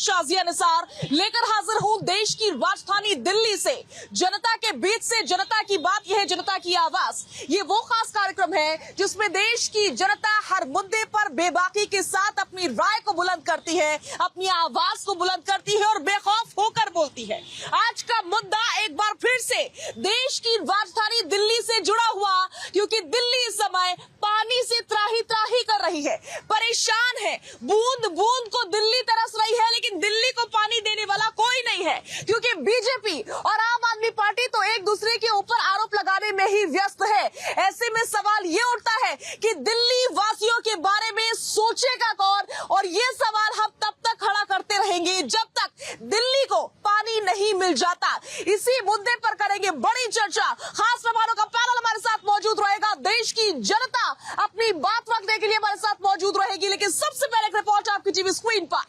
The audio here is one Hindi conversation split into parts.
शाजिया निसार लेकर हाजिर हूं देश की राजधानी दिल्ली से, जनता के बीच से। जनता की बात यह है, जनता की आवाज। ये वो खास कार्यक्रम है जिसमें देश की जनता हर मुद्दे पर बेबाकी के साथ अपनी राय को बुलंद करती है, अपनी आवाज को बुलंद करती है और बेखौफ होकर बोलती है। आज का मुद्दा एक बार फिर से देश की राजधानी दिल्ली से जुड़ा हुआ, क्योंकि दिल्ली इस समय पानी से त्राही त्राही कर रही है, परेशान है। बूंद बूंद को दिल्ली तरस रही है, लेकिन दिल्ली को पानी देने वाला कोई नहीं है, क्योंकि बीजेपी और आम आदमी पार्टी तो एक दूसरे के ऊपर आरोप लगाने में ही व्यस्त है। ऐसे में सवाल ये उठता है कि दिल्ली वासियों के बारे में सोचेगा कौन, और ये सवाल हम तब तक खड़ा करते रहेंगे जब तक दिल्ली को पानी नहीं मिल जाता। इसी मुद्दे पर करेंगे बड़ी चर्चा। खास मेहमानों का पैनल हमारे साथ मौजूद रहेगा। देश की जनता अपनी बात रखने के लिए हमारे साथ मौजूद रहेगी, लेकिन सबसे पहले एक रिपोर्ट आपकी टीवी स्क्रीन पर।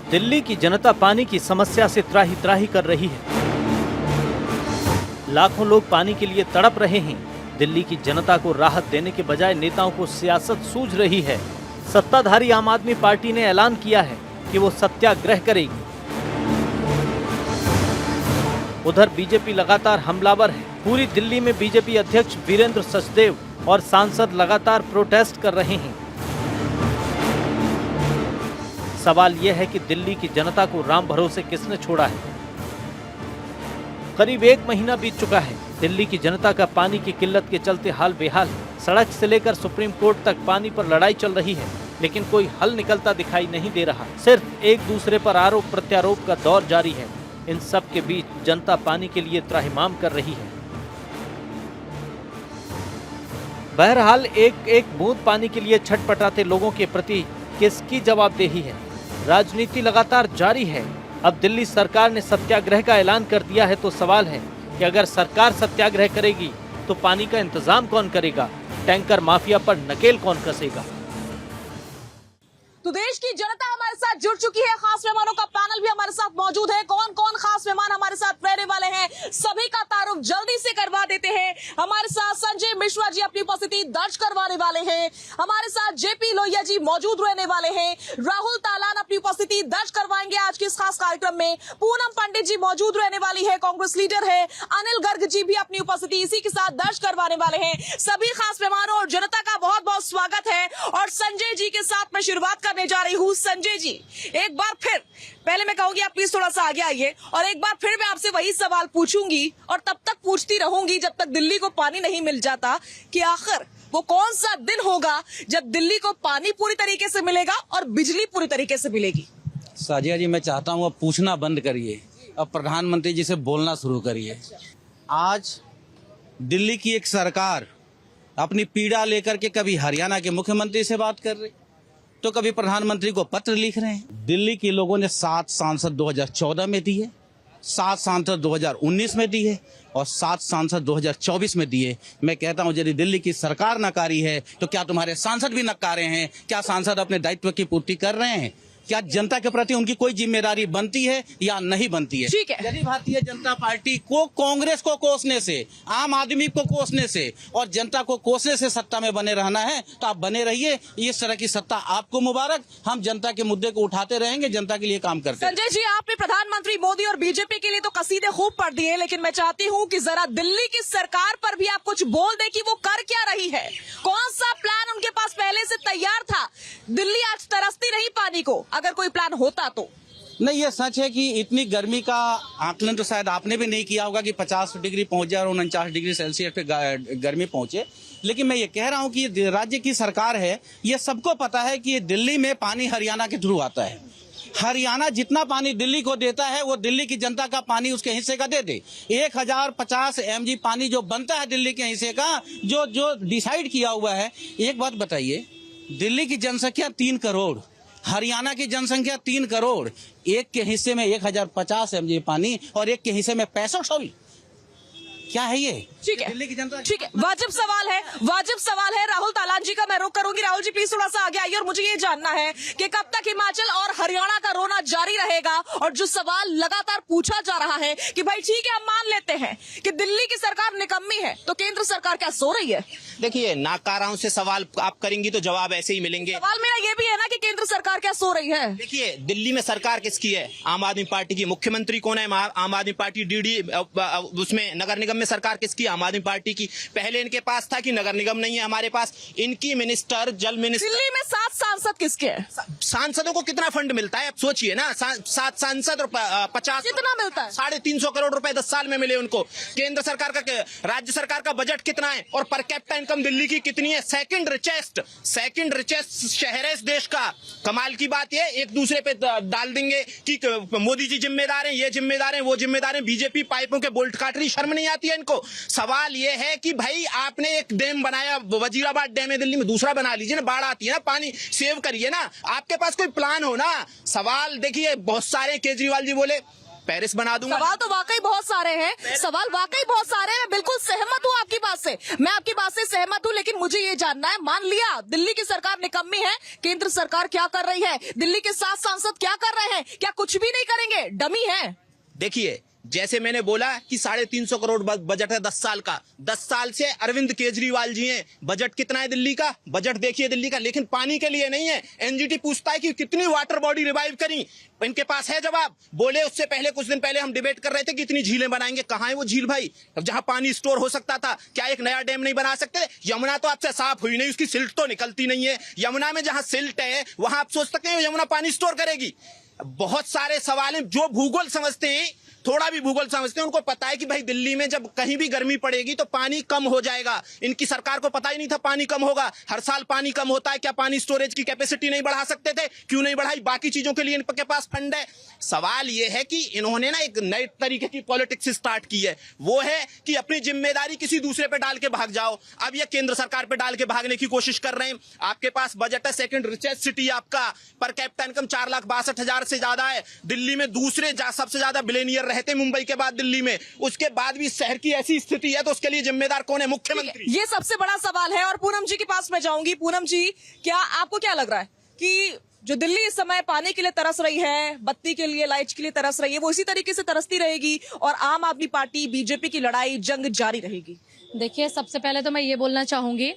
दिल्ली की जनता पानी की समस्या से त्राही त्राही कर रही है। लाखों लोग पानी के लिए तड़प रहे हैं। दिल्ली की जनता को राहत देने के बजाय नेताओं को सियासत सूझ रही है। सत्ताधारी आम आदमी पार्टी ने ऐलान किया है कि वो सत्याग्रह करेगी। उधर बीजेपी लगातार हमलावर है। पूरी दिल्ली में बीजेपी अध्यक्ष वीरेंद्र सचदेव और सांसद लगातार प्रोटेस्ट कर रहे हैं। सवाल यह है कि दिल्ली की जनता को राम भरोसे किसने छोड़ा है। करीब 1 महीना बीत चुका है। दिल्ली की जनता का पानी की किल्लत के चलते हाल बेहाल है। सड़क से लेकर सुप्रीम कोर्ट तक पानी पर लड़ाई चल रही है, लेकिन कोई हल निकलता दिखाई नहीं दे रहा। सिर्फ एक दूसरे पर आरोप प्रत्यारोप का दौर जारी है। इन सब के बीच जनता पानी के लिए त्राहिमाम कर रही है। बहरहाल एक एक बूंद पानी के लिए छटपटाते लोगों के प्रति किसकी जवाबदेही है। राजनीति लगातार जारी है। अब दिल्ली सरकार ने सत्याग्रह का ऐलान कर दिया है, तो सवाल है कि अगर सरकार सत्याग्रह करेगी तो पानी का इंतजाम कौन करेगा, टैंकर माफिया पर नकेल कौन कसेगा। तो देश की जनता हमारे साथ जुड़ चुकी है। खास मेहमानों का पैनल भी हमारे साथ मौजूद है। कौन कौन खास मेहमान हमारे साथ रहने वाले हैं, सभी का तारुफ जल्दी से करवा देते हैं। हमारे साथ संजय मिश्रा जी अपनी उपस्थिति दर्ज करवाने वाले हैं। हमारे साथ जेपी लोहिया जी मौजूद रहने वाले हैं। राहुल तालान अपनी उपस्थिति दर्ज करवाएंगे आज के इस खास कार्यक्रम में। पूनम पंडित जी मौजूद रहने वाली है, कांग्रेस लीडर है। अनिल गर्ग जी भी अपनी उपस्थिति इसी के साथ दर्ज करवाने वाले हैं। सभी खास मेहमानों और जनता का बहुत बहुत स्वागत है। और संजय जी के साथ मैं शुरुआत करने जा रही हूँ। संजय जी, एक बार फिर पहले मैं कहूंगी आप प्लीज थोड़ा सा आगे आइए, और एक बार फिर मैं आपसे वही सवाल पूछूंगी और तब तक पूछती रहूंगी जब तक दिल्ली को पानी नहीं मिल जाता, कि आखिर वो कौन सा दिन होगा जब दिल्ली को पानी पूरी तरीके से मिलेगा और बिजली पूरी तरीके से मिलेगी। साजिया जी, मैं चाहता हूँ अब पूछना बंद करिए, अब प्रधानमंत्री जी से बोलना शुरू करिए। आज दिल्ली की एक सरकार अपनी पीड़ा लेकर के कभी हरियाणा के मुख्यमंत्री से बात कर रही, तो कभी प्रधानमंत्री को पत्र लिख रहे हैं। दिल्ली के लोगों ने 7 सांसद 2014 में दिए, 7 सांसद 2019 में दिए और 7 सांसद 2024 में दिए। मैं कहता हूं, यदि दिल्ली की सरकार नकारी है तो क्या तुम्हारे सांसद भी नकारे हैं? क्या सांसद अपने दायित्व की पूर्ति कर रहे हैं? क्या जनता के प्रति उनकी कोई जिम्मेदारी बनती है या नहीं बनती है? ठीक है। यदि भारतीय जनता पार्टी को कांग्रेस को कोसने से, आम आदमी को कोसने से और जनता को कोसने से सत्ता में बने रहना है तो आप बने रहिए। इस तरह की सत्ता आपको मुबारक। हम जनता के मुद्दे को उठाते रहेंगे, जनता के लिए काम करते हैं। संजय जी, आपने प्रधानमंत्री मोदी और बीजेपी के लिए तो कसीदे खूब पढ़ दिए, लेकिन मैं चाहती हूँ कि जरा दिल्ली की सरकार पर भी आप कुछ बोल दे कि वो कर क्या रही है। कौन सा प्लान उनके पास पहले से तैयार था? दिल्ली आज तरसती नहीं पानी को, अगर कोई प्लान होता तो। नहीं, ये सच है कि इतनी गर्मी का आकलन तो शायद आपने भी नहीं किया होगा कि 50 डिग्री पहुंच जाए और 49 डिग्री सेल्सियस पे गर्मी पहुंचे। लेकिन मैं ये कह रहा हूं कि ये राज्य की सरकार है, ये सबको पता है कि दिल्ली में पानी हरियाणा के थ्रू आता है। हरियाणा जितना पानी दिल्ली को देता है वो दिल्ली की जनता का पानी उसके हिस्से का दे दे। 1050 mg पानी जो बनता है दिल्ली के हिस्से का, जो डिसाइड किया हुआ है। एक बात बताइए, दिल्ली की जनसंख्या 3 करोड़, हरियाणा की जनसंख्या 3 करोड़, एक के हिस्से में 1050 mg पानी और एक के हिस्से में 65 क्या है ये? ठीक है, दिल्ली की जनता ठीक है, वाजिब सवाल है। राहुल तालान जी का मैं रुख करूंगी। राहुल जी प्लीज थोड़ा सा आगे आइए और मुझे ये जानना है कि कब तक हिमाचल और हरियाणा का रोना जारी रहेगा। और जो सवाल लगातार पूछा जा रहा है कि भाई ठीक है हम मान लेते हैं कि दिल्ली की सरकार निकम्मी है, तो केंद्र सरकार क्या सो रही है? देखिए, नाकाराओं से सवाल आप करेंगी तो जवाब ऐसे ही मिलेंगे। सवाल मेरा ये भी है ना कि केंद्र सरकार क्या सो रही है? देखिए, दिल्ली में सरकार किसकी है? आम आदमी पार्टी की। मुख्यमंत्री कौन है? आम आदमी पार्टी। डीडी उसमें नगर निगम में सरकार किसकी? आम आदमी पार्टी की। पहले इनके पास था कि नगर निगम नहीं है हमारे पास। इनकी मिनिस्टर, जल मिनिस्टर। दिल्ली में 7 सांसद किसके हैं? सांसदों को कितना फंड मिलता है? अब सोचिए ना, 7 सांसद और 50 कितना मिलता है? 350 करोड़ रुपए 10 साल में मिले उनको। केंद्र सरकार का, राज्य सरकार का बजट कितना है? और पर कैपिटा इनकम दिल्ली की कितनी है? सेकंड रिचेस्ट शहर है इस देश का। कमाल की बात है, एक दूसरे पे डाल देंगे कि मोदी जी जिम्मेदार हैं, ये जिम्मेदार हैं, वो जिम्मेदार हैं। बीजेपी पाइपों के बोल्ट काट रही, शर्म नहीं आती है इनको? सवाल ये है कि भाई आपने एक डैम बनाया, वजीराबाद डैम है दिल्ली में, दूसरा बना लीजिए ना। बाढ़ आती है ना, पानी सेव करिए ना। आपके पास कोई प्लान हो ना। सवाल देखिए बहुत सारे। केजरीवाल जी बोले पेरिस बना दूंगा। सवाल तो वाकई बहुत सारे हैं, मैं बिल्कुल सहमत हूँ आपकी बात से, सहमत हूँ। लेकिन मुझे ये जानना है, मान लिया दिल्ली की सरकार निकम्मी है, केंद्र सरकार क्या कर रही है? दिल्ली के 7 सांसद क्या कर रहे हैं? क्या कुछ भी नहीं करेंगे? डमी है? देखिए, जैसे मैंने बोला कि 350 करोड़ बजट है 10 साल का। 10 साल से अरविंद केजरीवाल जी हैं। बजट कितना है दिल्ली का? बजट देखिए दिल्ली का, लेकिन पानी के लिए नहीं है। एनजीटी पूछता है कि कितनी वाटर बॉडी रिवाइव करी, इनके पास है जवाब। बोले उससे पहले, कुछ दिन पहले हम डिबेट कर रहे थे कि इतनी झीलें बनाएंगे। कहां है वो झील भाई, जहां पानी स्टोर हो सकता था? क्या एक नया डैम नहीं बना सकते? यमुना तो आपसे साफ हुई नहीं, उसकी सिल्ट तो निकलती नहीं है। यमुना में जहां सिल्ट है वहां आप सोच सकते हैं यमुना पानी स्टोर करेगी? बहुत सारे सवाल हैं। जो भूगोल समझते हैं, थोड़ा भी भूगोल समझते हैं, उनको पता है कि भाई दिल्ली में जब कहीं भी गर्मी पड़ेगी तो पानी कम हो जाएगा। इनकी सरकार को पता ही नहीं था पानी कम होगा। हर साल पानी कम होता है। क्या पानी स्टोरेज की कैपेसिटी नहीं बढ़ा सकते थे? क्यों नहीं बढ़ाई? बाकी चीजों के लिए इनके पास फंड है। सवाल यह है कि इन्होंने ना एक नए तरीके की पॉलिटिक्स स्टार्ट की है। वो है कि अपनी जिम्मेदारी किसी दूसरे पे डाल के भाग जाओ। अब ये केंद्र सरकार पे डाल के भागने की कोशिश कर रहे हैं। आपके पास बजट है, सेकंड रिचेस्ट सिटी आपका, पर कैपिटा इनकम 4,62,000 से ज्यादा है। दिल्ली में दूसरे सबसे ज्यादा बिलियनियर रहते हैं मुंबई के बाद दिल्ली में। उसके बाद भी शहर की ऐसी स्थिति है तो उसके लिए जिम्मेदार कौन है? मुख्यमंत्री। ये सबसे बड़ा सवाल है। और पूनम जी के पास मैं जाऊंगी। पूनम जी, क्या आपको क्या लग रहा है कि जो दिल्ली इस समय पानी के लिए तरस रही है, बत्ती के लिए, लाइट के लिए तरस रही है, वो इसी तरीके से तरसती रहेगी और आम आदमी पार्टी बीजेपी की लड़ाई जंग जारी रहेगी? देखिए, सबसे पहले तो मैं ये बोलना चाहूंगी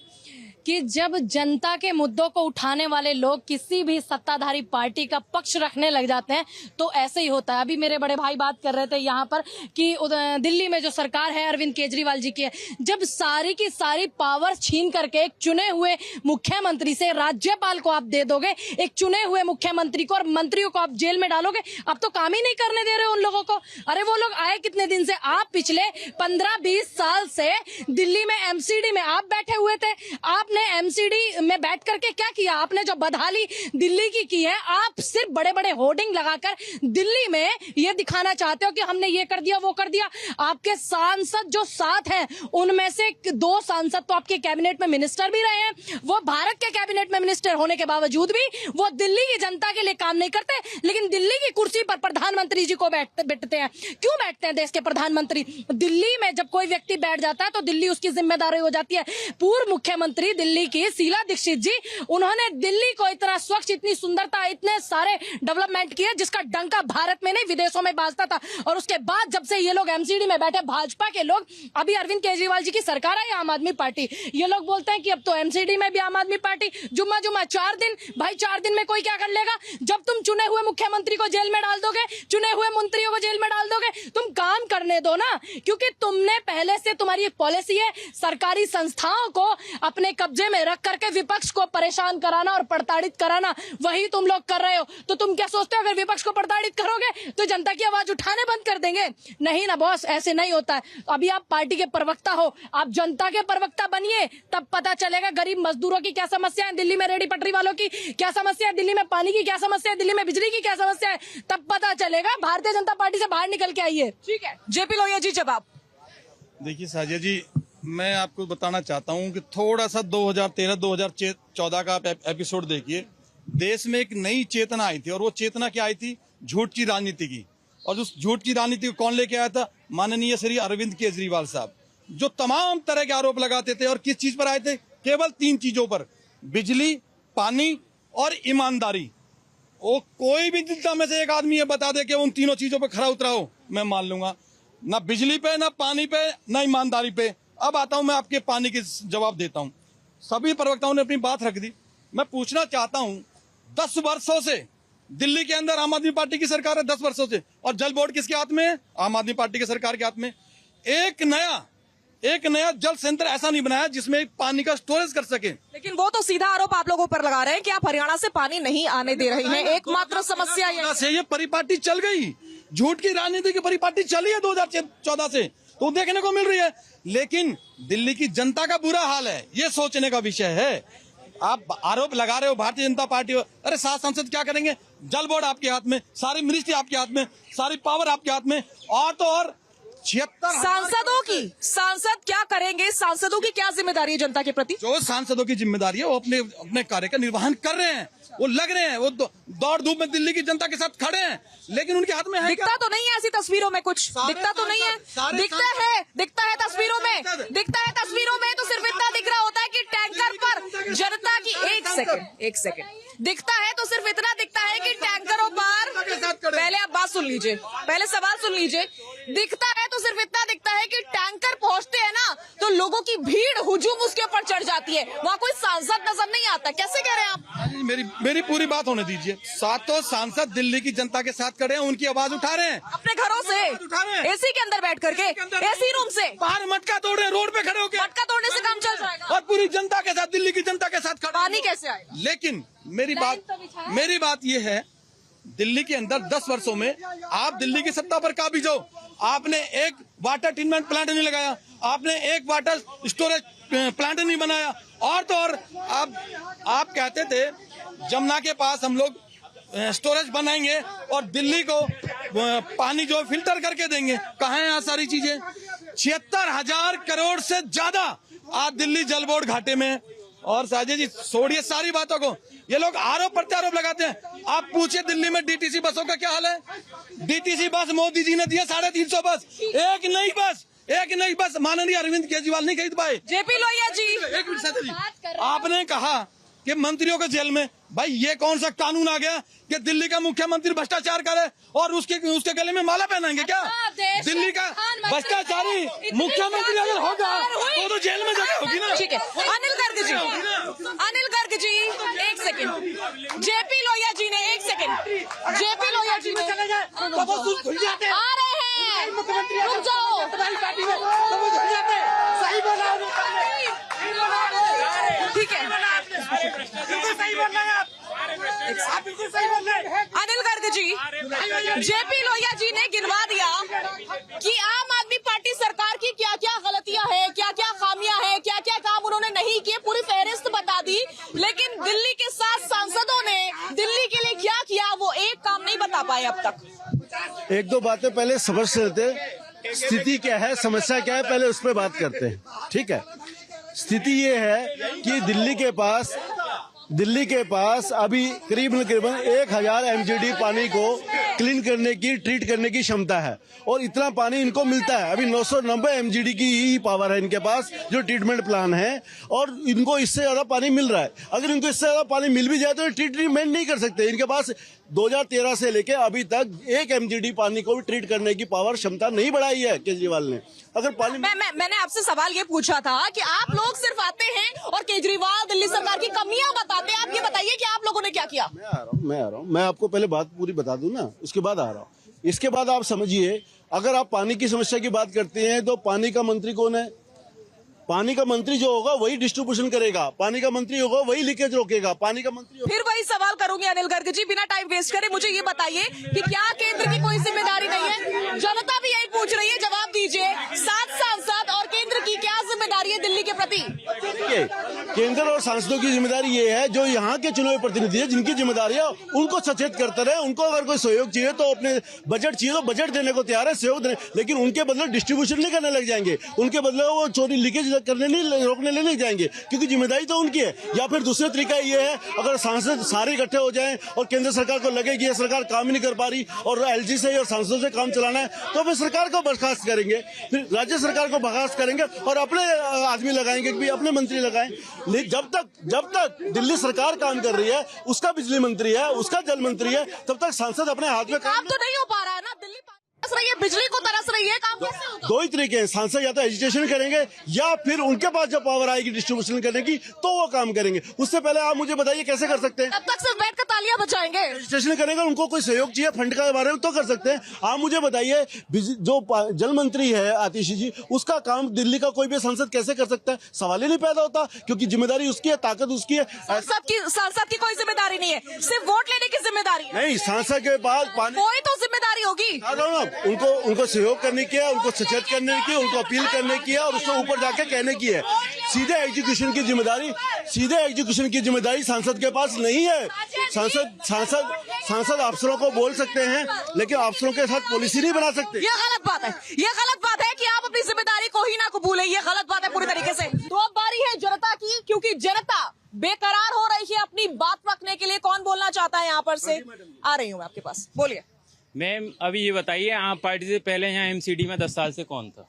कि जब जनता के मुद्दों को उठाने वाले लोग किसी भी सत्ताधारी पार्टी का पक्ष रखने लग जाते हैं तो ऐसे ही होता है। अभी मेरे बड़े भाई बात कर रहे थे यहाँ पर कि दिल्ली में जो सरकार है अरविंद केजरीवाल जी की है। जब सारी की सारी पावर छीन करके एक चुने हुए मुख्यमंत्री से राज्यपाल को आप दे दोगे, एक चुने हुए मुख्यमंत्री को और मंत्रियों को आप जेल में डालोगे, अब तो काम ही नहीं करने दे रहे उन लोगों को। अरे वो लोग आए कितने दिन से? आप पिछले 15-20 साल से दिल्ली में एमसीडी में आप बैठे हुए थे। आपने एमसीडी में बैठ करके क्या किया? आपने जो बदहाली दिल्ली की है, आप सिर्फ बड़े बड़े होर्डिंग लगाकर दिल्ली में ये दिखाना चाहते हो कि हमने ये कर दिया, वो कर दिया। आपके सांसद जो 7 हैं उनमें से 2 सांसद तो आपके कैबिनेट में मिनिस्टर भी रहे हैं। वो भारत के कैबिनेट में मिनिस्टर होने के बावजूद भी वो दिल्ली की जनता के लिए काम नहीं करते, लेकिन दिल्ली की कुर्सी पर प्रधानमंत्री जी को बैठते हैं। क्यों बैठते हैं देश के प्रधानमंत्री? दिल्ली में जब कोई व्यक्ति बैठ जाता है तो दिल्ली उसकी जिम्मेदारी हो जाती है। पूर्व मुख्यमंत्री दिल्ली की शीला दीक्षित जी, उन्होंने दिल्ली को इतना स्वच्छ, इतनी सुंदरता, इतने सारे डेवलपमेंट किए जिसका डंका भारत में नहीं विदेशों में बाजता था। और उसके बाद जब से ये लोग एमसीडी में बैठे भाजपा के लोग, अभी अरविंद केजरीवाल जी की सरकार है आम आदमी पार्टी, ये लोग बोलते हैं कि अब तो एमसीडी में भी आम आदमी पार्टी। जुम्मा 4 दिन, भाई 4 दिन में कोई क्या कर लेगा? जब तुम चुने हुए मुख्यमंत्री को जेल में डाल दोगे, चुने हुए मंत्रियों को जेल में डाल दोगे, तुम काम करने दो ना। क्योंकि तुमने पहले से, तुम्हारी एक पॉलिसी है सरकारी संस्थाओं को अपने कब्जे में रख करके विपक्ष को परेशान कराना और प्रताड़ित कराना, वही तुम लोग कर रहे हो। तो तुम क्या सोचते हो अगर विपक्ष को प्रताड़ित करोगे तो जनता की आवाज उठाने बंद कर देंगे? नहीं ना बॉस, ऐसे नहीं होता है। अभी आप पार्टी के प्रवक्ता हो, आप जनता के प्रवक्ता बनिए, तब पता चलेगा गरीब मजदूरों की क्या समस्या है, दिल्ली में रेडी पटरी वालों की क्या समस्या है, दिल्ली में पानी की क्या समस्या है, दिल्ली में बिजली की क्या समस्या है, तब पता चलेगा। भारतीय जनता पार्टी से बाहर निकल के आइए। ठीक है, जेपी लोहिया जी जवाब। देखिए साजिया जी, मैं आपको बताना चाहता हूं कि थोड़ा सा 2013-2014 का आप एपिसोड देखिए। देश में एक नई चेतना आई थी और वो चेतना क्या आई थी? झूठ की राजनीति की। और उस झूठ की राजनीति को कौन लेके आया था? माननीय श्री अरविंद केजरीवाल साहब। जो तमाम तरह के आरोप लगाते थे, और किस चीज पर आए थे? केवल 3 चीजों पर, बिजली, पानी और ईमानदारी। वो कोई भी जनता में से एक आदमी ये बता दे कि उन तीनों चीजों पे खरा उतरा हो, मैं मान लूंगा। ना बिजली पे, ना पानी पे, ना ईमानदारी पे। अब आता हूं मैं आपके पानी के जवाब देता हूं। सभी प्रवक्ताओं ने अपनी बात रख दी। मैं पूछना चाहता हूं, 10 वर्षों से दिल्ली के अंदर आम आदमी पार्टी की सरकार है, 10 वर्षों से, और जल बोर्ड किसके हाथ में है? आम आदमी पार्टी की सरकार के हाथ में। एक नया जल संयंत्र ऐसा नहीं बनाया जिसमें पानी का स्टोरेज कर सके। लेकिन वो तो सीधा आरोप आप लोगों पर लगा रहे हैं कि आप हरियाणा से पानी नहीं आने दे रहे हैं। एकमात्र समस्या ये परिपाटी चल गई, झूठ की राजनीति की परिपाटी चली है 2014 से, तो देखने को मिल रही है। लेकिन दिल्ली की जनता का बुरा हाल है, ये सोचने का विषय है। आप आरोप लगा रहे हो भारतीय जनता पार्टी, अरे 7 सांसद क्या करेंगे? जल बोर्ड आपके हाथ में, सारी मिनिस्ट्री आपके हाथ में, सारी पावर आपके हाथ में, और तो और 76 सांसद क्या करेंगे? सांसदों की क्या जिम्मेदारी है जनता के प्रति? जो सांसदों की जिम्मेदारी है वो अपने कार्य का निर्वहन कर रहे हैं, वो लग रहे हैं, वो दौड़ धूप में दिल्ली की जनता के साथ खड़े हैं, लेकिन उनके हाथ में है दिखता तो नहीं है ऐसी तस्वीरों में, कुछ दिखता तो नहीं है। दिखता है तस्वीरों में, तो सिर्फ इतना दिख रहा होता है कि टैंकर पर जनता की एक सेकंड दिखता है तो सिर्फ इतना दिखता है कि टैंकरों पर, पहले आप बात सुन लीजिए, पहले सवाल सुन लीजिए। दिखता है तो सिर्फ इतना दिखता है कि टैंकर पहुंचते हैं ना तो लोगों की भीड़ हुजूम उसके ऊपर चढ़ जाती है, वहाँ कोई सांसद नजर नहीं आता। कैसे कह रहे हैं आप? मेरी पूरी बात होने दीजिए। 7 सांसद दिल्ली की जनता के साथ खड़े हैं, उनकी आवाज उठा रहे हैं अपने घरों से, एसी के अंदर बैठ करके, एसी रूम से बाहर मटका तोड़ रहे हैं, रोड पे खड़े होकर। मटका तोड़ने से काम चल जाएगा और पूरी जनता के साथ, दिल्ली की जनता के साथ खड़े। पानी कैसे आएगा? लेकिन मेरी बात ये है, दिल्ली के अंदर 10 वर्षों में आप दिल्ली की सत्ता पर काबिज हो, आपने एक वाटर ट्रीटमेंट प्लांट नहीं लगाया, आपने एक वाटर स्टोरेज प्लांट नहीं बनाया, और तो और आप कहते थे जमुना के पास हम लोग स्टोरेज बनाएंगे और दिल्ली को पानी जो फिल्टर करके देंगे। कहाँ है यहाँ सारी चीजें? 76,000 करोड़ से ज्यादा आज दिल्ली जल बोर्ड घाटे में। और साजिद जी छोड़िए सारी बातों को, ये लोग आरोप प्रत्यारोप लगाते हैं। आप पूछिए दिल्ली में डीटीसी बसों का क्या हाल है? डीटीसी बस मोदी जी ने दिया 350 बस, एक नई बस माननीय अरविंद केजरीवाल नहीं खरीद पाए। जेपी लोहिया जी, एक मिनट साजिद जी, आपने कहा कि मंत्रियों के जेल में, भाई ये कौन सा कानून आ गया कि दिल्ली का मुख्यमंत्री भ्रष्टाचार करे और उसके गले में माला पहनाएंगे क्या? दिल्ली का भ्रष्टाचारी मुख्यमंत्री अगर होगा तो जेल में जगह होगी ना। ठीक है, अनिल गर्ग जी 1 सेकंड, जेपी लोहिया जी ने 1 सेकंड, जेपी लोहिया जी ने आ रहे हैं, रुक जाओ। ठीक है, अनिल गर्ग जी, जेपी लोहिया जी ने गिनवा दिया कि आम आदमी पार्टी सरकार की क्या क्या गलतियां हैं, क्या क्या खामियां हैं, क्या क्या काम उन्होंने नहीं किए, पूरी फहरिस्त बता दी। लेकिन दिल्ली के 7 सांसदों ने दिल्ली के लिए क्या किया वो एक काम नहीं बता पाए अब तक। 1-2 बातें पहले समझ लेते, स्थिति क्या है, समस्या क्या है, पहले उस पर बात करते हैं। ठीक है, स्थिति ये है कि दिल्ली के पास अभी करीबन 1000 MGD पानी को क्लीन करने की, ट्रीट करने की क्षमता है, और इतना पानी इनको मिलता है। अभी 990 MGD की ही पावर है इनके पास, जो ट्रीटमेंट प्लान है, और इनको इससे ज्यादा पानी मिल रहा है। अगर इनको इससे ज्यादा पानी मिल भी जाए तो ट्रीटमेंट नहीं कर सकते। इनके पास 2013 से लेके अभी तक 1 MGD पानी को भी ट्रीट करने की पावर क्षमता नहीं बढ़ाई है केजरीवाल ने। अगर पानी मैंने आपसे सवाल ये पूछा था कि आप लोग सिर्फ आते हैं और केजरीवाल दिल्ली सरकार की कमियां बताते हैं। आप ये बताइए कि आप लोगों ने क्या किया? मैं आ रहा हूँ, मैं आपको पहले बात पूरी बता दूं ना, उसके बाद आ रहा हूँ। इसके बाद आप समझिए, अगर आप पानी की समस्या की बात करते हैं तो पानी का मंत्री कौन है? पानी का मंत्री जो होगा वही डिस्ट्रीब्यूशन करेगा, पानी का मंत्री होगा वही लीकेज रोकेगा, पानी का मंत्री फिर वही सवाल करूंगी अनिल गर्ग जी, बिना टाइम वेस्ट करे मुझे ये बताइए कि क्या केंद्र की कोई जिम्मेदारी नहीं है? जनता भी यही पूछ रही है, जवाब दीजिए। 7 सांसद और केंद्र की क्या जिम्मेदारी है दिल्ली के प्रति? देखिए, केंद्र और सांसदों की जिम्मेदारी ये है, जो यहाँ के चुने हुए प्रतिनिधि है, जिनकी जिम्मेदारी है, उनको सचेत करते रहे। उनको अगर कोई सहयोग चाहिए तो अपने बजट चाहिए तो बजट देने को तैयार है, सहयोग देने, लेकिन उनके बदले डिस्ट्रीब्यूशन नहीं करने लग जाएंगे, उनके बदले वो चोरी लीकेज करने नहीं, रोकने नहीं जाएंगे, क्योंकि जिम्मेदारी तो उनकी है। या फिर दूसरा तरीका ये है, अगर सांसद सारे इकट्ठे हो जाएं और केंद्र सरकार को लगे कि ये सरकार काम ही नहीं कर पा रही और एलजी से और सांसदों से काम चलाना है, तो फिर सरकार को बर्खास्त करेंगे, फिर राज्य सरकार को बर्खास्त करेंगे और अपने आदमी लगाएंगे कि अपने मंत्री लगाएं। लेकिन जब तक दिल्ली सरकार काम कर रही है, उसका बिजली मंत्री है, उसका जल मंत्री है, तब तक सांसद अपने हाथ में काम तो नहीं हो पा रहा है ना, दिल्ली तरस रही है, बिजली को तरस रही है, काम कैसे होगा? दो ही तरीके हैं, सांसद या तो एजिटेशन करेंगे या फिर उनके पास जब पावर आएगी डिस्ट्रीब्यूशन करने की तो वो काम करेंगे। उससे पहले आप मुझे बताइए कैसे कर सकते हैं? तब तक सिर्फ बैठ कर तालियां बजाएंगे। एजिटेशन करेंगे, उनको कोई सहयोग चाहिए फंड के बारे में तो कर सकते हैं। आप मुझे बताइए, जो जल मंत्री है आतिशी जी, उसका काम दिल्ली का कोई भी सांसद कैसे कर सकता है? सवाल ही नहीं पैदा होता, क्योंकि जिम्मेदारी उसकी है, ताकत उसकी है। सांसद की कोई जिम्मेदारी नहीं है, सिर्फ वोट लेने की जिम्मेदारी है। नहीं, सांसद के पास कोई तो जिम्मेदारी होगी। उनको सहयोग करने की है, उनको सचेत करने की, उनको अपील करने की है और उसको ऊपर जाके कहने की है। सीधे एग्जीक्यूशन की जिम्मेदारी सांसद के पास नहीं है। सांसद अफसरों को बोल सकते हैं, लेकिन अफसरों के साथ पॉलिसी नहीं बना सकते। ये गलत बात है कि आप अपनी जिम्मेदारी को ही ना कबूले, ये गलत बात है पूरी तरीके से। तो अब बारी है जनता की, क्योंकि जनता बेकरार हो रही है अपनी बात रखने के लिए। कौन बोलना चाहता है यहाँ पर से? आ रही हूँ मैं आपके पास, बोलिए। मैम अभी ये बताइए, आप पार्टी से पहले यहाँ एमसीडी में 10 साल से कौन था?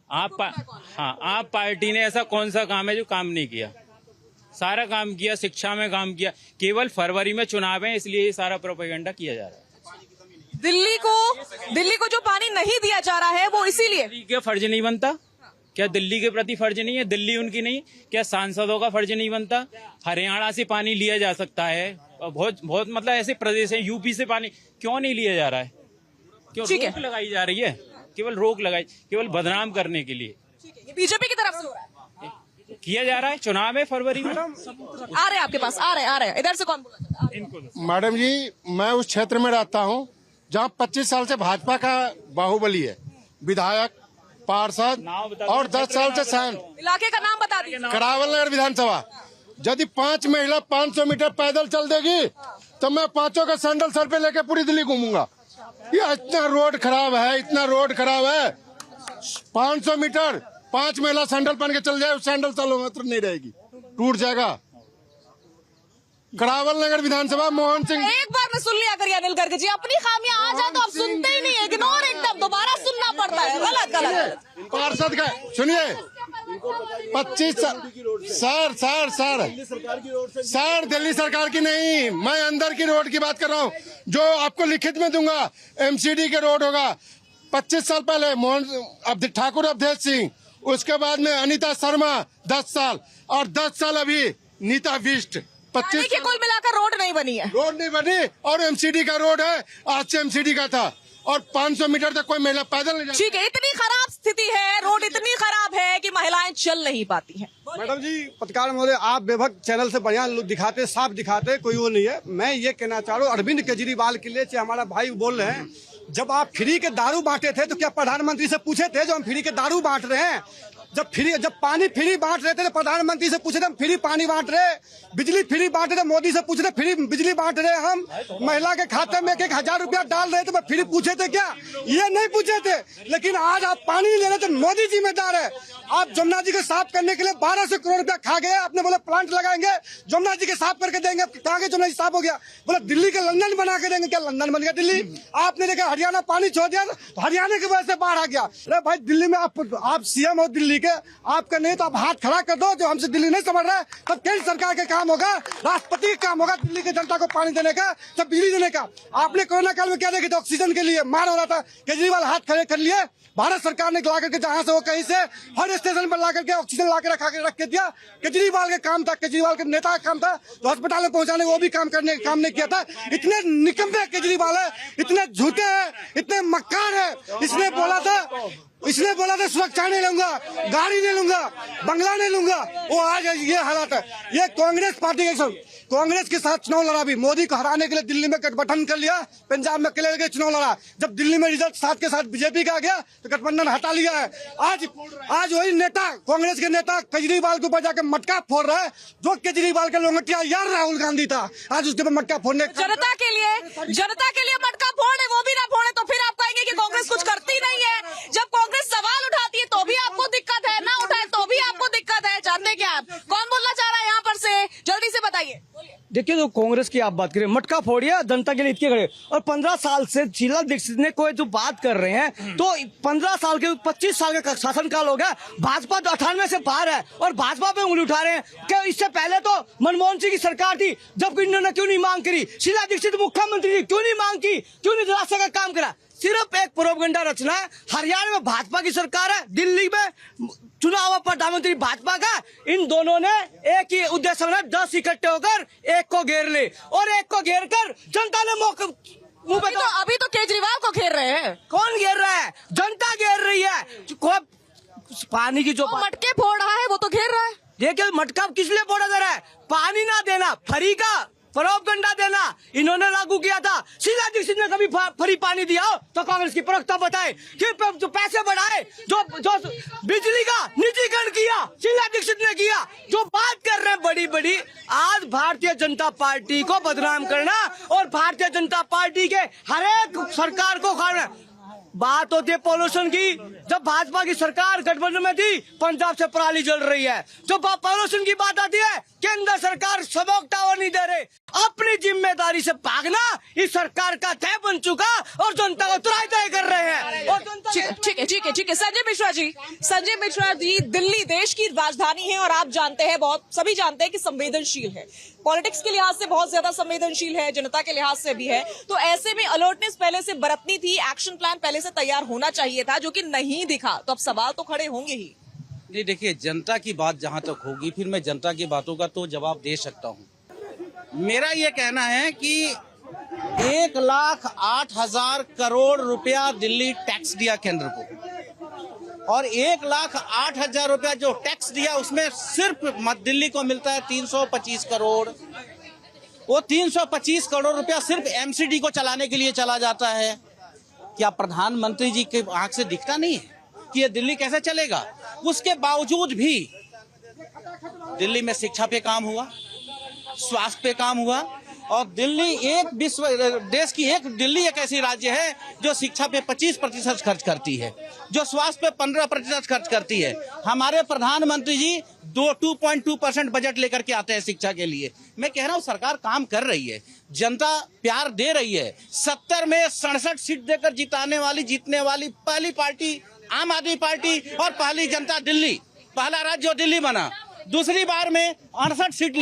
आप पार्टी ने ऐसा कौन सा काम है जो काम नहीं किया? सारा काम किया, शिक्षा में काम किया। केवल फरवरी में चुनाव है, इसलिए ये सारा प्रोपेगेंडा किया जा रहा है। दिल्ली को जो पानी नहीं दिया जा रहा है वो इसीलिए। दिल्ली का फर्ज नहीं बनता क्या? दिल्ली के प्रति फर्ज नहीं है? दिल्ली उनकी नहीं, क्या सांसदों का फर्ज नहीं बनता? हरियाणा से पानी लिया जा सकता है, बहुत मतलब ऐसे प्रदेश है, यूपी से पानी क्यों नहीं लिया जा रहा है? क्यों रोक लगाई जा रही है? केवल रोक लगाई, केवल बदनाम करने के लिए। बीजेपी की तरफ से हो रहा है, किया जा रहा है। चुनाव है फरवरी में। आ रहे आपके पास, आ रहे हैं। इधर से कौन बोला? मैडम जी, मैं उस क्षेत्र में रहता हूँ जहाँ 25 साल से भाजपा का बाहुबली है, विधायक, पार्षद और 10 साल से सांसद। इलाके का नाम बता दीजिए। करावल नगर विधानसभा। यदि 5 महिला 500 मीटर पैदल चल देगी तो मैं 5 का सैंडल सर पे लेके पूरी दिल्ली घूमूंगा। ये इतना रोड खराब है, 500 मीटर 5 महिला सैंडल पहन के चल जाए, उस सैंडल चलो मात्र नहीं रहेगी, टूट जाएगा। करावल नगर विधानसभा, मोहन सिंह। एक बार में सुन लिया करिए अनिल गर्ग जी, अपनी खामियां आ जाए तो आप सुनते ही नहीं, इग्नोर, एकदम दोबारा सुनना पड़ता है। गलत। पार्षद का सुनिए, 25 सर दिल्ली सरकार की नहीं, मैं अंदर की रोड की बात कर रहा हूँ, जो आपको लिखित में दूंगा। एमसीडी के रोड होगा। 25 साल पहले मोहन ठाकुर अवधेश सिंह, उसके बाद में अनीता शर्मा 10 साल और 10 साल अभी नीता विष्ट। 25 की कुल मिलाकर रोड नहीं बनी और एमसीडी का रोड है, आज से एमसीडी का था और 500 मीटर तक कोई महिला पैदल नहीं। ठीक है, इतनी खराब स्थिति है, रोड इतनी खराब है कि महिलाएं चल नहीं पाती हैं। मैडम जी, पत्रकार महोदय, आप बेभक चैनल से बढ़िया दिखाते, साफ दिखाते, कोई वो नहीं है। मैं ये कहना चाह रहा हूँ, अरविंद केजरीवाल के लिए हमारा भाई बोल रहे हैं, जब आप फ्री के दारू बांटे थे तो क्या प्रधानमंत्री से पूछे थे जो हम फ्री के दारू बांट रहे हैं? जब पानी फ्री बांट रहे थे तो प्रधानमंत्री से पूछे थे हम फ्री पानी बांट रहे, बिजली फ्री बांट रहे, मोदी से पूछे थे फ्री बिजली बांट रहे हम, महिला के खाते में 1,000 रुपया डाल रहे थे, मैं फ्री पूछे थे क्या? ये नहीं पूछे थे। लेकिन आज आप पानी ले रहे थे, मोदी जिम्मेदार है। आप जमुना जी को साफ करने के लिए 1200 करोड़ रुपया खा गए। आपने बोला प्लांट लगाएंगे, जमुना जी के साफ करके देंगे, कहा कि जमुना जी साफ हो गया। बोला दिल्ली के लंदन बना के देंगे, क्या लंदन बन गया दिल्ली? आपने देखा हरियाणा पानी छोड़ दिया तो हरियाणा की वजह से बाढ़ आ गया। अरे भाई, दिल्ली में आप सीएम हो दिल्ली के, आपका नहीं तो आप हाथ खड़ा कर दो। जो हमसे दिल्ली नहीं समझ रहा है, तब केंद्र सरकार का काम होगा, राष्ट्रपति का काम होगा दिल्ली की जनता को पानी देने का, तब बिजली देने का। आपने कोरोना काल में क्या देखा था? ऑक्सीजन के लिए मार हो रहा था, केजरीवाल हाथ खड़े कर लिए। भारत सरकार ने ला करके जहां से वो कहीं से हर स्टेशन पर ला करके ऑक्सीजन ला के रख के दिया। केजरीवाल का काम था, केजरीवाल के नेता का काम था, तो अस्पताल में पहुंचाने वो भी काम नहीं किया था। इतने निकम्मे केजरीवाल है, इतने झूठे हैं, इतने मक्कार है। इसने बोला था सुरक्षा नहीं लूंगा, गाड़ी नहीं लूंगा, बंगला नहीं लूंगा, वो आज ये हालात है। ये कांग्रेस पार्टी के कांग्रेस के साथ चुनाव लड़ा भी, मोदी को हराने के लिए दिल्ली में गठबंधन कर लिया, पंजाब में अकेले गए चुनाव लड़ा। जब दिल्ली में रिजल्ट साथ के साथ बीजेपी का आ गया तो गठबंधन हटा लिया है। आज वही नेता, कांग्रेस के नेता केजरीवाल के ऊपर जाकर मटका फोड़ रहा है, जो केजरीवाल के लोंगटिया यार राहुल गांधी था, आज उसके ऊपर मटका फोड़ने। जनता के लिए मटका फोड़े, वो भी ना फोड़े तो फिर आप कहेंगे कि कांग्रेस कुछ करती नहीं है। जब कांग्रेस सवाल उठाती है तो भी आपको दिक्कत है, ना उठाए तो भी आपको दिक्कत है। जानते क्या आप कौन बोलना चाह रहा है यहाँ पर से, जल्दी से बताइए। देखिए, तो कांग्रेस की आप बात करें, मटका फोड़िए, जनता के लिए इतने खड़े। और 15 साल से शीला दीक्षित ने कोई जो बात कर रहे हैं, तो 15 साल के 25 साल का शासनकाल हो गया। भाजपा तो 98 से बाहर है और भाजपा पे उंगली उठा रहे हैं। क्या इससे पहले तो मनमोहन सिंह की सरकार थी, जब इन्होंने क्यों नहीं मांग करी? शीला दीक्षित मुख्यमंत्री थी, क्यों नहीं मांग की? क्यों नहीं रास्ते का काम करा? सिर्फ एक प्रोपगेंडा रचना है। हरियाणा में भाजपा की सरकार है, दिल्ली में चुनाव हुआ प्रधानमंत्री भाजपा का। इन दोनों ने एक ही उद्देश्य बनाया, 10 इकट्ठे होकर एक को घेर ले, और एक को घेर कर जनता ने मुंह पे। अभी तो केजरीवाल को घेर रहे हैं। कौन घेर रहा है? जनता घेर रही है। कोई पानी की जो मटके फोड़ रहा है वो तो घेर रहा है। देखिए, मटका किस लिए फोड़ा जा रहा है? पानी ना देना, फ्री का प्रोपगेंडा देना इन्होंने लागू किया था। शीला दीक्षित ने कभी फ्री पानी दिया हो तो कांग्रेस की प्रवक्ता बताए कि जो पैसे बढ़ाए, जो बिजली का निजीकरण किया शीला दीक्षित ने किया। जो बात कर रहे हैं बड़ी बड़ी, आज भारतीय जनता पार्टी को बदनाम करना और भारतीय जनता पार्टी के हर एक सरकार को खाना। बात होती है पॉल्यूशन की, जब भाजपा की सरकार गठबंधन में थी, पंजाब से पराली जल रही है। जो पॉल्यूशन की बात आती है, केंद्र सरकार स्मोक टावर नहीं दे रहे। अपनी जिम्मेदारी से भागना इस सरकार का तय बन चुका और जनता को तुराई तय कर रहे हैं। और ठीक है संजय मिश्रा जी, दिल्ली देश की राजधानी है और आप जानते हैं, सभी जानते हैं कि संवेदनशील है, पॉलिटिक्स के लिहाज से बहुत ज्यादा संवेदनशील है, जनता के लिहाज से भी है। तो ऐसे में अलर्टनेस पहले से बरतनी थी, एक्शन प्लान पहले से तैयार होना चाहिए था, जो कि नहीं दिखा। तो अब सवाल तो खड़े होंगे ही। नहीं, देखिए, जनता की बात जहां तक होगी फिर मैं जनता की बातों का तो जवाब दे सकता हूं। मेरा ये कहना है कि 1,08,000 करोड़ रुपया दिल्ली टैक्स दिया केंद्र को, और 1,08,000 रुपया जो टैक्स दिया उसमें सिर्फ दिल्ली को मिलता है 325 करोड़। वो 325 करोड़ रुपया सिर्फ एमसीडी को चलाने के लिए चला जाता है। क्या प्रधानमंत्री जी के आंख से दिखता नहीं है कि ये दिल्ली कैसे चलेगा? उसके बावजूद भी दिल्ली में शिक्षा पे काम हुआ, स्वास्थ्य पे काम हुआ, और दिल्ली देश की दिल्ली एक ऐसी राज्य है जो शिक्षा पे 25% खर्च करती है, जो स्वास्थ्य पे 15% खर्च करती है। हमारे प्रधानमंत्री जी 2.2% बजट लेकर के आते हैं शिक्षा के लिए। मैं कह रहा हूँ सरकार काम कर रही है, जनता प्यार दे रही है। 70 में 67 सीट देकर जीतने वाली पहली पार्टी आम आदमी पार्टी, और पहली जनता दिल्ली, पहला राज्य जो दिल्ली बना। दूसरी बार में 68 सीट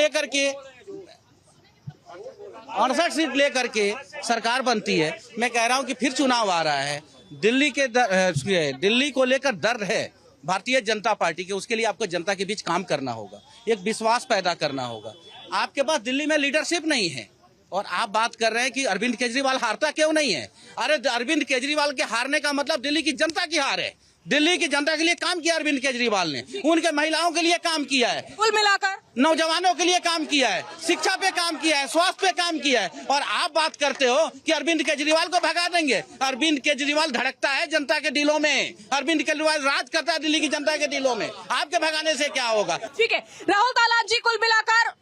लेकर के सरकार बनती है। मैं कह रहा हूं कि फिर चुनाव आ रहा है, दिल्ली को लेकर दर्द है भारतीय जनता पार्टी के। उसके लिए आपको जनता के बीच काम करना होगा, एक विश्वास पैदा करना होगा। आपके पास दिल्ली में लीडरशिप नहीं है, और आप बात कर रहे हैं कि अरविंद केजरीवाल हारता क्यों नहीं है? अरे, अरविंद केजरीवाल के हारने का मतलब दिल्ली की जनता की हार है। दिल्ली की जनता के लिए काम किया अरविंद केजरीवाल ने, उनके महिलाओं के लिए काम किया है, कुल मिलाकर नौजवानों के लिए काम किया है, शिक्षा पे काम किया है, स्वास्थ्य पे काम किया है। और आप बात करते हो कि अरविंद केजरीवाल को भगा देंगे। अरविंद केजरीवाल धड़कता है जनता के दिलों में, अरविंद केजरीवाल राज करता है दिल्ली की जनता के दिलों में। आपके भगाने से क्या होगा? ठीक है राहुल तालाब जी, कुल मिलाकर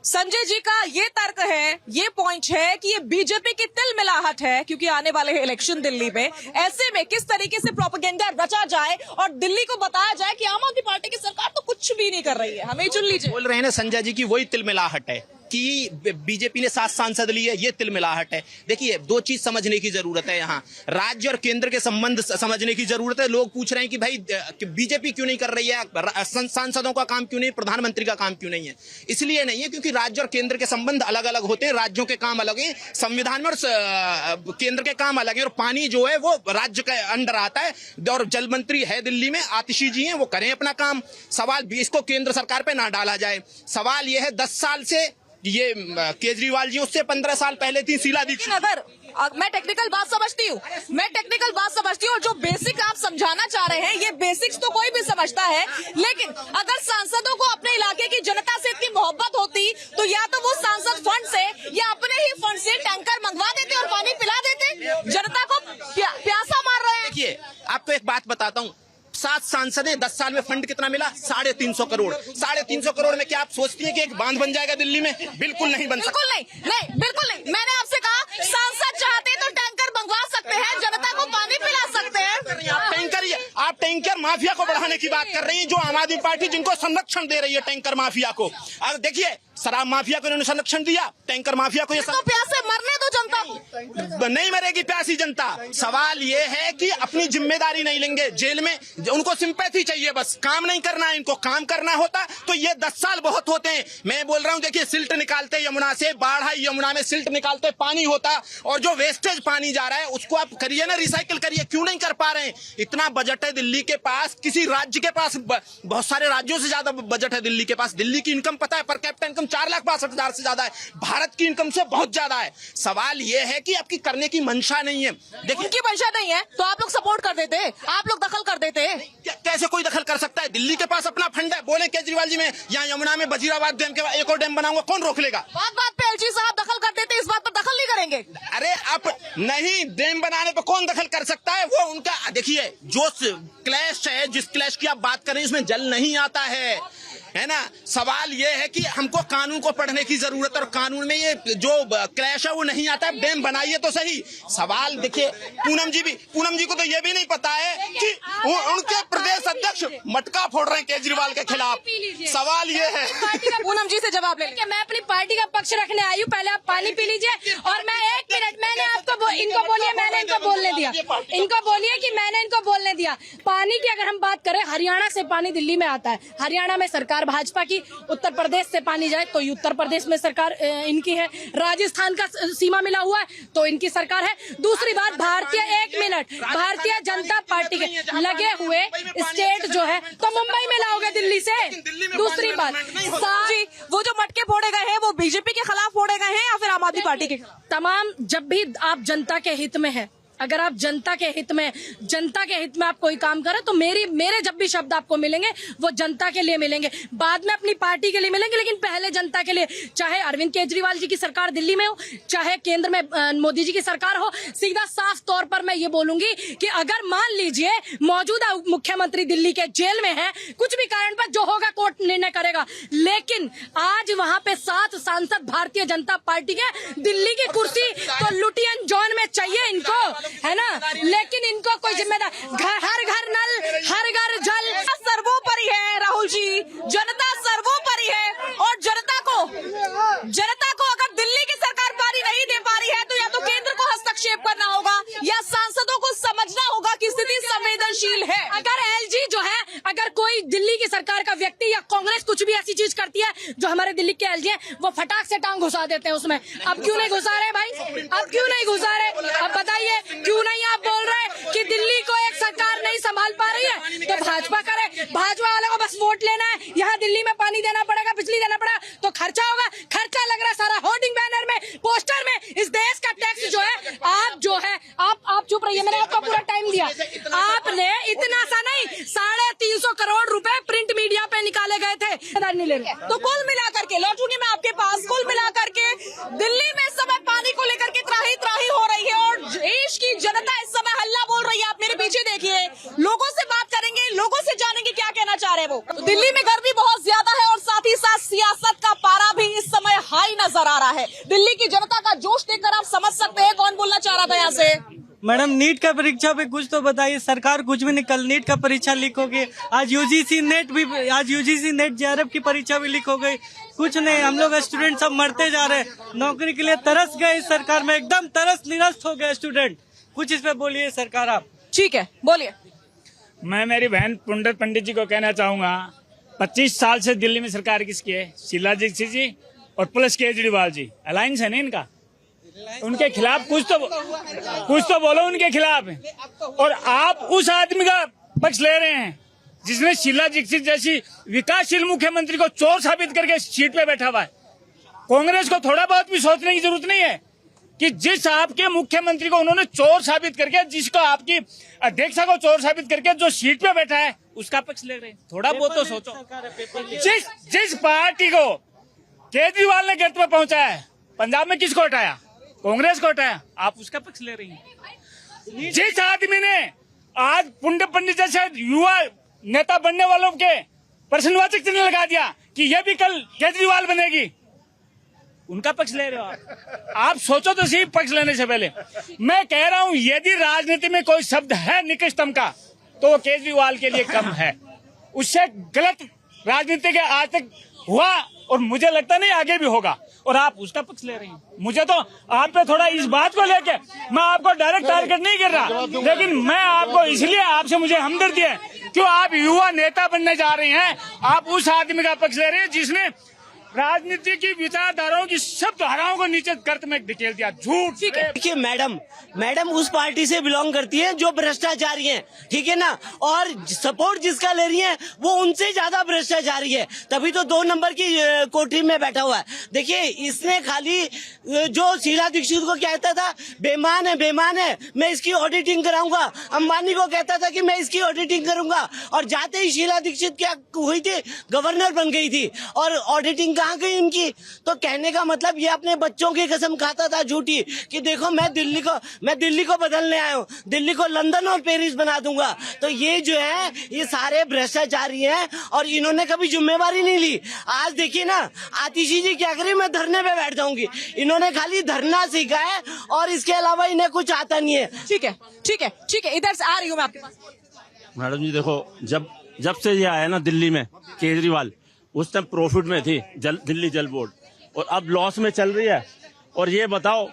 संजय जी का ये तर्क है, ये पॉइंट है कि ये बीजेपी की तिलमिलाहट है, क्योंकि आने वाले इलेक्शन दिल्ली में, ऐसे में किस तरीके से प्रोपेगेंडा रचा जाए और दिल्ली को बताया जाए कि आम आदमी पार्टी की सरकार तो कुछ भी नहीं कर रही है, हमें चुन लीजिए। बोल रहे हैं ना संजय जी की वही तिलमिलाहट है कि बीजेपी ने 7 सांसद लिए, ये तिलमिलाहट है। देखिए, 2 चीज समझने की जरूरत है यहाँ, राज्य और केंद्र के संबंध समझने की जरूरत है। लोग पूछ रहे हैं कि भाई बीजेपी क्यों नहीं कर रही है, सांसदों का काम क्यों नहीं, प्रधानमंत्री का काम क्यों नहीं है? इसलिए नहीं है क्योंकि राज्य और केंद्र के संबंध अलग अलग होते हैं, राज्यों के काम अलग है, संविधान में और केंद्र के काम अलग है। और पानी जो है वो राज्य के अंडर आता है, और जल मंत्री है दिल्ली में, आतिशी जी हैं, वो करें अपना काम। सवाल भी इसको केंद्र सरकार पे ना डाला जाए। सवाल ये है 10 साल से ये केजरीवाल जी, उससे 15 साल पहले थी शीला दीक्षित। अगर मैं टेक्निकल बात समझती हूँ, और जो बेसिक आप समझाना चाह रहे हैं, ये बेसिक्स तो कोई भी समझता है, लेकिन अगर सांसदों को अपने इलाके की जनता से इतनी मोहब्बत होती तो या तो वो सांसद से टैंकर मंगवा देते और पानी पिला देते। जनता को प्यासा मार रहे हैं। देखिए आपको एक बात बताता हूँ, 7 सांसद हैं, 10 साल में फंड कितना मिला? 350 करोड़। 350 करोड़ में क्या आप सोचती हैं कि एक बांध बन जाएगा दिल्ली में? बिल्कुल नहीं बन सकता। बिल्कुल नहीं। मैंने आपसे कहा सांसद चाहते तो टैंकर मंगवा सकते हैं, जनता को पानी पिला सकते हैं। आप टैंकर माफिया को बढ़ाने की बात कर रही हैं, जो आम आदमी पार्टी जिनको संरक्षण दे रही है टैंकर माफिया को। अब देखिए, शराब माफिया को इन्होंने संरक्षण दिया, टैंकर माफिया को ये तो प्यासे मरने दो जनता को। नहीं मरेगी प्यासी जनता। सवाल ये है कि अपनी जिम्मेदारी नहीं लेंगे, जेल में उनको सिंपैथी चाहिए, बस काम नहीं करना है इनको। काम करना होता तो ये 10 साल बहुत होते हैं। मैं बोल रहा हूँ, देखिए सिल्ट निकालते यमुना से, बाढ़ आई यमुना में, सिल्ट निकालते पानी होता, और जो वेस्टेज पानी जा रहा है उसको आप करिए ना, रिसाइकिल करिए। क्यों नहीं कर पा रहे हैं? इतना बजट है दिल्ली के पास, किसी राज्य के पास बहुत सारे राज्यों से ज्यादा बजट है दिल्ली के पास। दिल्ली की इनकम पता है, पर कैपिटा इनकम 4,62,000 से ज्यादा है, भारत की इनकम से बहुत ज्यादा है। सवाल ये है कि आपकी करने की मंशा नहीं है। देखिए, उनकी मंशा नहीं है तो आप लोग सपोर्ट कर देते, आप लोग दखल कर देते। कैसे कोई दखल कर सकता है? दिल्ली के पास अपना फंड है। बोले केजरीवाल जी, में यहाँ यमुना में वजीराबाद डैम के बाद एक और डैम बनाऊंगा, कौन रोक लेगा? बात पे एलजी साहब दखल कर देते, इस बात पर दखल नहीं करेंगे। अरे आप नहीं, डैम बनाने पे कौन दखल कर सकता है? वो उनका, देखिए जो क्लैश है, जिस क्लैश की आप बात कर रहे हैं उसमें जल नहीं आता है ना। सवाल ये है कि हमको कानून को पढ़ने की जरूरत है, और कानून में ये जो क्लैश है वो नहीं आता है। डैम बनाइए तो सही। सवाल देखिए, पूनम जी को तो ये भी नहीं पता है कि उनके प्रदेश अध्यक्ष मटका फोड़ रहे हैं केजरीवाल के खिलाफ। सवाल ये है, पूनम जी से जवाब ले। मैं अपनी पार्टी का पक्ष रखने आई हूँ, पहले आप पानी पी लीजिए। और मैं 1 मिनट, मैंने आपको इनको बोलिए, मैंने इनको बोलने दिया, इनको बोलिए कि मैंने इनको बोलने दिया। पानी की अगर हम बात करें, हरियाणा से पानी दिल्ली में आता है, हरियाणा में सरकार भाजपा की, उत्तर प्रदेश से पानी जाए तो उत्तर प्रदेश में सरकार इनकी है, राजस्थान का सीमा मिला हुआ है तो इनकी सरकार है। दूसरी बात, भारतीय जनता पार्टी के लगे हुए स्टेट जो है तो मुंबई में लाओगे दिल्ली से। दूसरी बात जी, वो जो मटके फोड़े गए हैं वो बीजेपी के खिलाफ फोड़े गए हैं या फिर आम आदमी पार्टी के खिलाफ? तमाम, जब भी आप जनता के हित में है, अगर आप जनता के हित में आप कोई काम करें तो मेरे जब भी शब्द आपको मिलेंगे वो जनता के लिए मिलेंगे, बाद में अपनी पार्टी के लिए मिलेंगे, लेकिन पहले जनता के लिए। चाहे अरविंद केजरीवाल जी की सरकार दिल्ली में हो, चाहे केंद्र में मोदी जी की सरकार हो, सीधा साफ तौर पर मैं ये बोलूंगी कि अगर मान लीजिए मौजूदा मुख्यमंत्री दिल्ली के जेल में है, कुछ भी कारण पर जो होगा कोर्ट निर्णय करेगा, लेकिन आज वहां पे 7 सांसद भारतीय जनता पार्टी के, दिल्ली की कुर्सी तो लुटियन जोन में चाहिए इनको, है ना, लेकिन इनको कोई जिम्मेदार, हर घर नल, हर घर जल। सर्वोपरि है राहुल जी, जनता सर्वोपरि है, और जनता को अगर दिल्ली की सरकार पानी नहीं दे पा रही है तो या तो केंद्र को हस्तक्षेप करना होगा या सांसदों को समझना होगा कि स्थिति संवेदनशील है। अगर एलजी जो है, अगर कोई दिल्ली की सरकार का व्यक्ति या कांग्रेस कुछ भी ऐसी चीज करती है जो हमारे दिल्ली के एलजी है, वो फटाक से टांग घुसा देते हैं उसमें। अब क्यों नहीं घुसा रहे भाई, अब क्यों नहीं घुसा रहे? अब बताइए क्यों नहीं आप बोल रहे कि दिल्ली को एक सरकार नहीं संभाल पा रही है तो भाजपा करे, भाजपा वाले को बस वोट लेना है, यहाँ दिल्ली में पानी देना पड़ेगा, बिजली देना पड़ेगा, तो खर्चा होगा, खर्चा लग रहा है सारा होर्डिंग बैनर में, पोस्टर में। इस देश का टैक्स जो है, आप चुप रहिए, मैंने आपको पूरा टाइम दिया। आपने इतना सा नहीं, 350 करोड़ रुपए प्रिंट मीडिया पे निकाले गए थे, नहीं ले रहे। तो कुल मिलाकर के लौटूंगी मैं आपके पास, कुल मिलाकर के दिल्ली में इस समय पानी को लेकर के त्राही त्राही हो रही है और देश की जनता इस समय हल्ला बोल रही है। आप मेरे पीछे देखिए, लोगों से बात करेंगे, लोगों से जानेंगे क्या कहना चाह रहे हैं वो। दिल्ली में गर्मी बहुत ज्यादा है और साथ ही साथ सियासत का पारा भी इस समय हाई नजर आ रहा है। दिल्ली की जनता का जोश देखकर आप समझ सकते हैं कौन बोलना चाह रहा था यहाँ से। मैडम, नीट का परीक्षा पे कुछ तो बताइए, सरकार कुछ भी नहीं। कल नीट का परीक्षा लीक हो गई, आज यूजीसी नेट जेआरएफ की परीक्षा भी लीक हो गई। कुछ नहीं, हम लोग स्टूडेंट सब मरते जा रहे हैं, नौकरी के लिए तरस गए इस सरकार में, एकदम तरस निरस्त हो गए स्टूडेंट। कुछ इस पे बोलिए सरकार आप। ठीक है, बोलिए। मैं मेरी बहन पुंडर पंडित जी को कहना चाहूंगा, 25 साल से दिल्ली में सरकार किसकी है? शीला दीक्षित जी और प्लस केजरीवाल जी, अलायंस है ना इनका। उनके खिलाफ कुछ तो बोलो उनके खिलाफ। और आप उस आदमी का पक्ष ले रहे हैं जिसने शीला दीक्षित जैसी विकासशील मुख्यमंत्री को चोर साबित करके सीट पे बैठा हुआ है। कांग्रेस को थोड़ा बहुत भी सोचने की जरूरत नहीं है कि जिस आपके मुख्यमंत्री को उन्होंने चोर साबित करके, जिसको आपकी अध्यक्षा को चोर साबित करके जो सीट पे बैठा है, उसका पक्ष ले रहे हैं। थोड़ा बहुत तो सोचो। जिस पार्टी को केजरीवाल ने गर्त में पहुंचाया है, पंजाब में किसको हटाया? कांग्रेस को हटाया, आप उसका पक्ष ले रही हैं। जिस आदमी ने आज पुंड पंडित जैसे युवा नेता बनने वालों के प्रश्नवाचक चिन्ह लगा दिया कि ये भी कल केजरीवाल बनेगी, उनका पक्ष ले रहे हो आप सोचो तो सही पक्ष लेने से पहले। मैं कह रहा हूं यदि राजनीति में कोई शब्द है निकृष्टतम का तो वो केजरीवाल के लिए कम है। उससे गलत राजनीति के आज तक हुआ और मुझे लगता नहीं आगे भी होगा, और आप उसका पक्ष ले रही हैं। मुझे तो आप पे थोड़ा इस बात को लेके मैं आपको डायरेक्ट टारगेट नहीं कर रहा, लेकिन मैं आपको इसलिए आपसे मुझे हमदर्दी है क्यों आप युवा नेता बनने जा रहे हैं, आप उस आदमी का पक्ष ले रहे हैं जिसने राजनीति की विचारधाराओं की सब धाराओं को नीचे गर्त में धकेल दिया। झूठ। देखिए मैडम उस पार्टी से बिलोंग करती है जो भ्रष्टाचारी है, ठीक है ना, और सपोर्ट जिसका ले रही है वो उनसे ज्यादा भ्रष्टाचारी है, तभी तो 2 नंबर की कोठरी में बैठा हुआ है। देखिए इसने खाली जो शीला दीक्षित को कहता था बेईमान है मैं इसकी ऑडिटिंग कराऊंगा, अंबानी को कहता था कि मैं इसकी ऑडिटिंग करूंगा, और जाते ही शीला दीक्षित क्या हुई थी, गवर्नर बन गई थी, और ऑडिटिंग कहाँ गई इनकी। तो कहने का मतलब ये अपने बच्चों की कसम खाता था झूठी कि देखो मैं दिल्ली को बदलने आया हूँ, दिल्ली को लंदन और पेरिस बना दूंगा। तो ये जो है ये सारे भ्रष्टाचारी हैं और इन्होंने कभी जिम्मेवारी नहीं ली। आज देखिए ना आतिशी जी क्या करी, मैं धरने पे बैठ जाऊंगी, इन्होंने खाली धरना सीखा है और इसके अलावा इन्हें कुछ आता नहीं है। ठीक है, इधर से आ रही हूँ मैं आपके पास। मैडम जी देखो, जब से ये आया ना दिल्ली में केजरीवाल, उस टाइम प्रॉफिट में थी दिल्ली जल बोर्ड और अब लॉस में चल रही है। और ये बताओ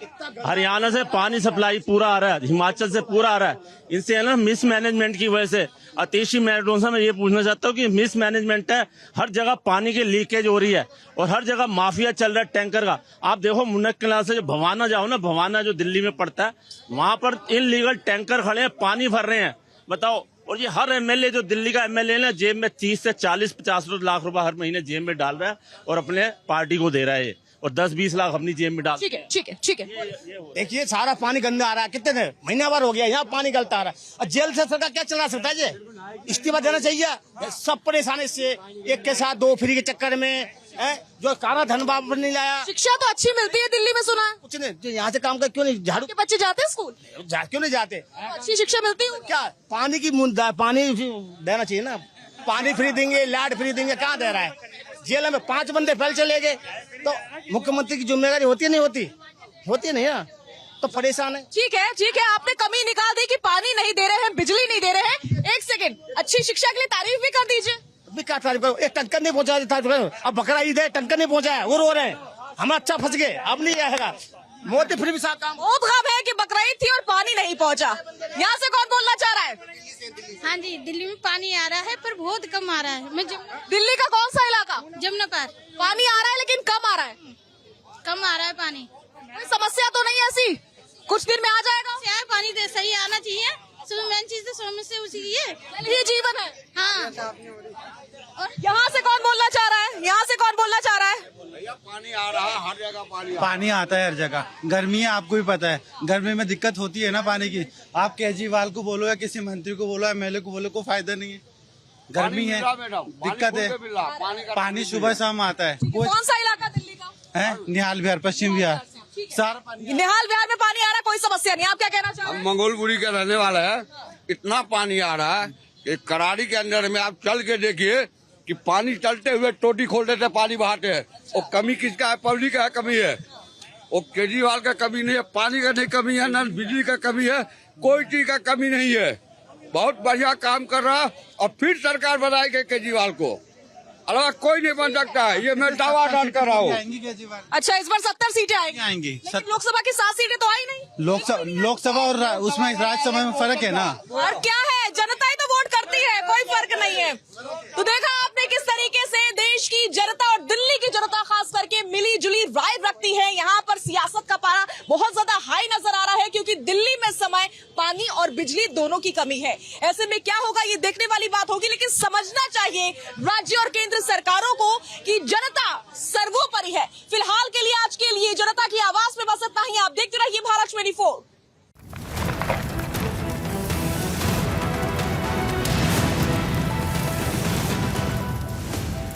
हरियाणा से पानी सप्लाई पूरा आ रहा है, हिमाचल से पूरा आ रहा है, इनसे है ना मिस मैनेजमेंट की वजह से। अतीशी मैराडोन से मैं ये पूछना चाहता हूँ कि मिस मैनेजमेंट है, हर जगह पानी की लीकेज हो रही है और हर जगह माफिया चल रहा है टैंकर का। आप देखो मुनक्किला से जो भवाना जाओ ना, भवाना जो दिल्ली में पड़ता है, वहां पर इनलीगल टैंकर खड़े हैं, पानी भर रहे हैं, बताओ। और ये हर एमएलए जो दिल्ली का एमएलए ना जेब में 30 से 40-50 लाख रुपए हर महीने जेब में डाल रहा है और अपने पार्टी को दे रहा है, और 10-20 लाख अपनी जेब में डाल। ठीक है। देखिए सारा पानी गंदा आ रहा है, कितने दिन महीना भर हो गया यहाँ पानी गलता आ रहा है, और जेल से सरकार क्या चला सकता है, ये इस्तीफा देना चाहिए। सब परेशान इससे, एक के साथ 2 फ्री के चक्कर में जो काला धन वापस नहीं लाया। शिक्षा तो अच्छी मिलती है दिल्ली में, सुना है। कुछ नहीं, जो यहाँ से काम कर क्यों नहीं, झाड़ू के बच्चे जाते हैं स्कूल, क्यों नहीं जाते, अच्छी शिक्षा मिलती है क्या। पानी की पानी देना चाहिए ना, पानी फ्री देंगे, लाइट फ्री देंगे, कहाँ दे रहा है। जेल में 5 बंदे फैल चले गए तो मुख्यमंत्री की जिम्मेदारी होती है नहीं ना, तो परेशान है। ठीक है, आपने कमी निकाल दी कि पानी नहीं दे रहे हैं, बिजली नहीं दे रहे हैं। 1 सेकंड, अच्छी शिक्षा के लिए तारीफ भी कर दीजिए। एक टंकर नहीं पहुंचा था, अब बकरा ईद है, टंकर नहीं पहुंचा है, वो रो रहे हैं, हम अच्छा फंस गए, अब नहीं आएगा। मोदी फिर भी साथ काम, बहुत गम है कि बकरा ईद थी और पानी नहीं पहुंचा। यहाँ से कौन बोलना चाह रहा है? हाँ जी, दिल्ली में पानी आ रहा है पर बहुत कम आ रहा है। मैं दिल्ली का कौन सा इलाका? जमुना पार। पानी आ रहा है लेकिन कम आ रहा है, कम आ रहा है पानी। कोई समस्या तो नहीं ऐसी? कुछ दिन में आ जाएगा। यार पानी दे सही आना चाहिए, मेन चीज तो समस्या उसी की है, ये जीवन है। हाँ। और यहाँ से कौन बोलना चाह रहा है? पानी आ रहा है, हर जगह पानी आता है हर जगह। गर्मी है, आपको भी पता है, गर्मी में दिक्कत होती है ना पानी की। आप केजरीवाल को बोलो या किसी मंत्री को बोलो, एमएलए को बोलो, कोई फायदा नहीं है। गर्मी है, दिक्कत है, पानी सुबह शाम आता है। कौन सा इलाका दिल्ली का है? निहाल बिहार, पश्चिम बिहार, सारा पानी। निहाल बिहार में पानी आ रहा है, कोई समस्या नहीं। आप क्या कहना चाह रहे हैं? मंगोलपुरी के रहने वाला है, इतना पानी आ रहा है कि करारी के अंदर में आप चल के देखिए कि पानी चलते हुए टोटी खोल देते, पानी बहाते हैं। और कमी किसका है? पब्लिक का कमी है, और केजरीवाल का कमी नहीं है, पानी का नहीं कमी है, न बिजली का कमी है, कोई चीज का कमी नहीं है। बहुत बढ़िया काम कर रहा, और फिर सरकार बनाएगी केजरीवाल को, अलावा कोई नहीं बन सकता है, ये मैं दावा डाल कर रहा हूँ। अच्छा, इस बार 70 सीटें आएंगी। लोकसभा की 7 सीटें तो आई नहीं। लोकसभा और उसमें राज्यसभा में फर्क है ना। और क्या है, जनता ही तो वोट करती है, कोई फर्क नहीं है। तो देखा आपने किस तरीके से देश की जनता और दिल्ली की जनता खास करके मिली जुली राय रखती है। यहाँ पर सियासत का पारा बहुत ज्यादा हाई नजर आ रहा है, क्योंकि दिल्ली में समय पानी और बिजली दोनों की कमी है। ऐसे में क्या होगा ये देखने वाली बात होगी, लेकिन समझना चाहिए राज्य और केंद्र सरकारों को कि जनता सर्वोपरि है। फिलहाल के लिए, आज के लिए जनता की आवाज में बस इतना ही। आप देखते रहिए भारत 24।